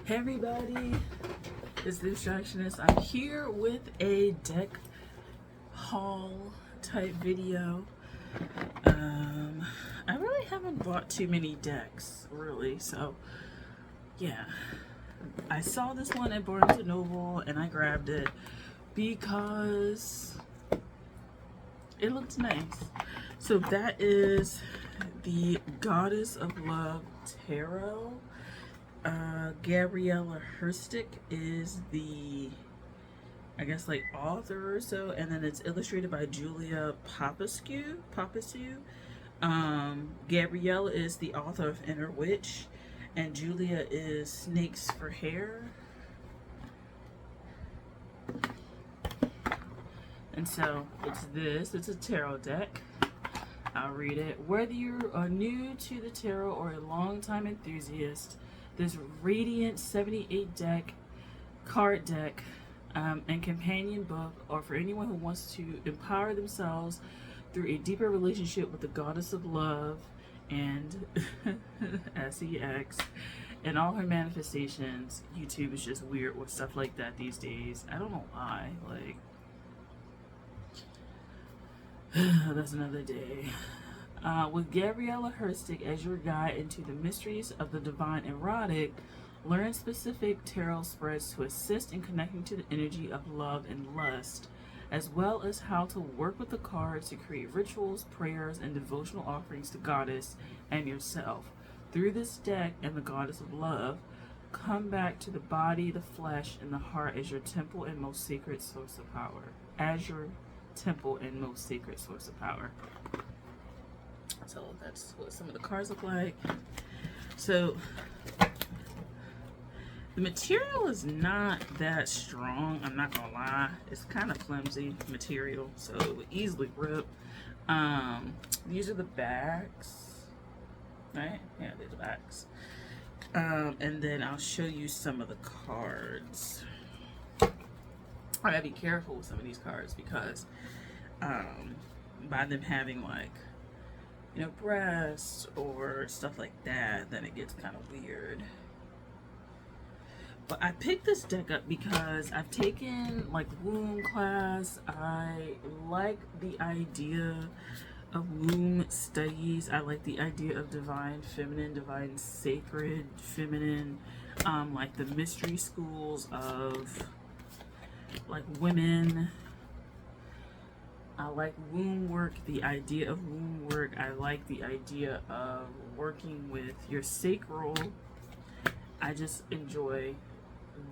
Hey everybody, it's the Distractionist. I'm here with a deck haul type video. I really haven't bought too many decks, really, so yeah. I saw this one at Barnes & Noble and I grabbed it because it looks nice. So that is the Goddess of Love Tarot. Gabriella Herstik is the, I guess, like author or so, and then it's illustrated by Julia Papascu. Gabriella is the author of Inner Witch, and Julia is Snakes for Hair. And so it's a tarot deck. I'll read it. Whether you are new to the tarot or a longtime enthusiast, this radiant 78 card deck and companion book are for anyone who wants to empower themselves through a deeper relationship with the Goddess of Love and SEX and all her manifestations. YouTube is just weird with stuff like that these days. I don't know why. That's another day. With Gabriella Herstik as your guide into the mysteries of the divine erotic, learn specific tarot spreads to assist in connecting to the energy of love and lust, as well as how to work with the cards to create rituals, prayers, and devotional offerings to Goddess and yourself. Through this deck and the Goddess of Love, come back to the body, the flesh, and the heart as your temple and most sacred source of power. So that's what some of the cards look like. So the material is not that strong, I'm not gonna lie. It's kind of flimsy material, so it would easily rip. These are the backs, right? Yeah, they're the backs. And then I'll show you some of the cards. I gotta be careful with some of these cards because by them having breasts or stuff like that, then it gets kind of weird. But I picked this deck up because I've taken womb class. I like the idea of womb studies. I like the idea of divine feminine, divine sacred feminine, like the mystery schools of women. I like womb work, the idea of womb work. I like the idea of working with your sacral. I just enjoy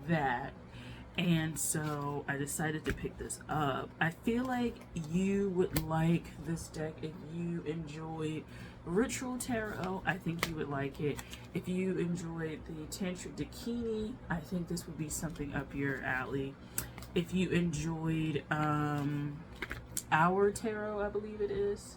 that. And so I decided to pick this up. I feel like you would like this deck if you enjoyed ritual tarot. I think you would like it. If you enjoyed the tantric dakini, I think this would be something up your alley. If you enjoyed Our Tarot, I believe it is,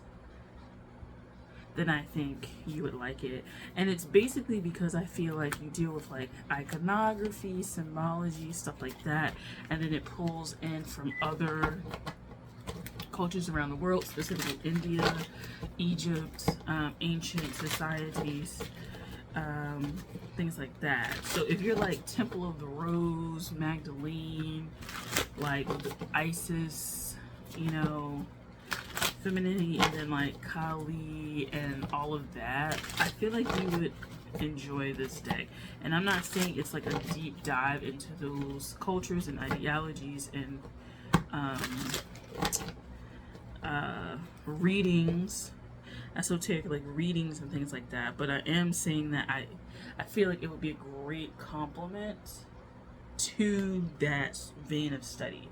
then I think you would like it. And it's basically because I feel like you deal with iconography, symbology, stuff like that, and then it pulls in from other cultures around the world, specifically India, Egypt, ancient societies, things like that. So if you're Temple of the Rose, Magdalene, Isis, femininity, and then Kali and all of that, I feel like you would enjoy this deck. And I'm not saying it's a deep dive into those cultures and ideologies and readings, esoteric readings and things like that, but I am saying that I feel like it would be a great complement to that vein of study.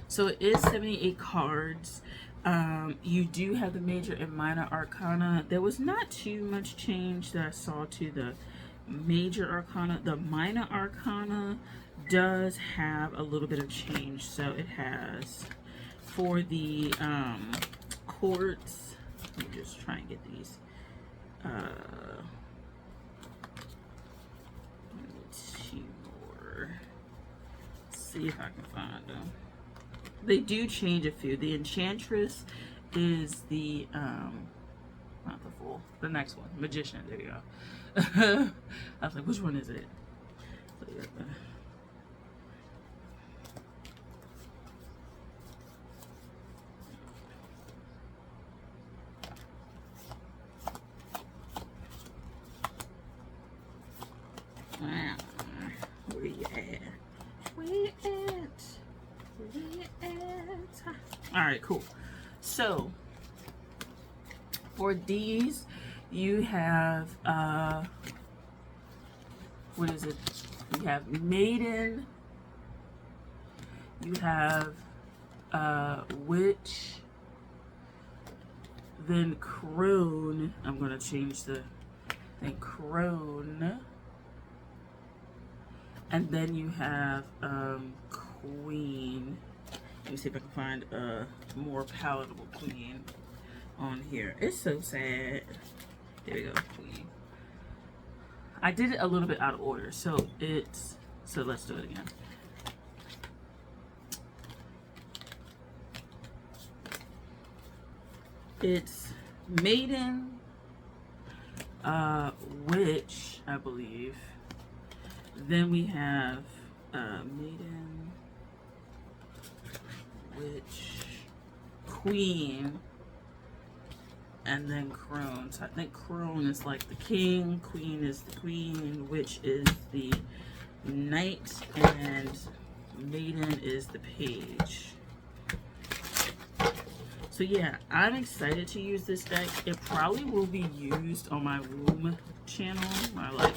So it is 78 cards. You do have the major and minor arcana. There was not too much change that I saw to the major arcana. The minor arcana does have a little bit of change. So it has, for the courts, let me just try and get these. Two more. See if I can find them. They do change a few. The Enchantress is the not the full, The next one, Magician. There you go. I was like, which one is it? So, yeah. Where you at? Where you at? Where you at? Alright, cool. So, for these, you have, what is it? You have Maiden. You have, Witch. Then Crone. I'm going to change the thing. Crone. And then you have Queen. Let me see if I can find a more palatable Queen on here. It's so sad. There we go, Queen. I did it a little bit out of order, so let's do it again. It's Maiden, Witch, I believe. Then we have Maiden, Witch, Queen, and then Crone. So I think Crone is like the king, Queen is the queen, Witch is the knight, and Maiden is the page. So yeah, I'm excited to use this deck. It probably will be used on my womb channel, my like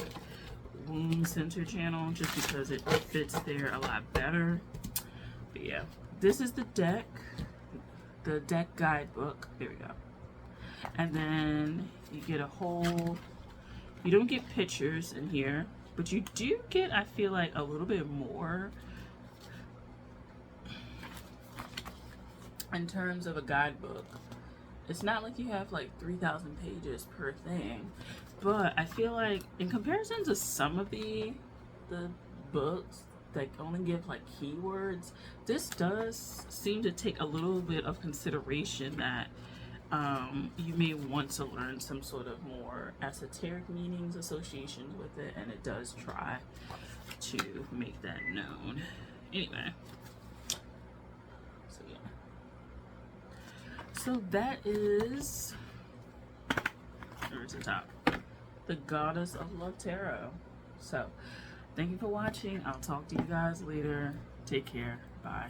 womb center channel, just because it fits there a lot better. But yeah, this is the deck guidebook. There we go. And then you get a whole, you don't get pictures in here, but you do get, I feel like, a little bit more in terms of a guidebook. It's not like you have like 3,000 pages per thing, but I feel like in comparison to some of the books that only give like keywords, this does seem to take a little bit of consideration that you may want to learn some sort of more esoteric meanings, associations with it, and it does try to make that known. Anyway, so yeah. So that is, where's the top? The Goddess of Love Tarot. So, thank you for watching. I'll talk to you guys later. Take care. Bye.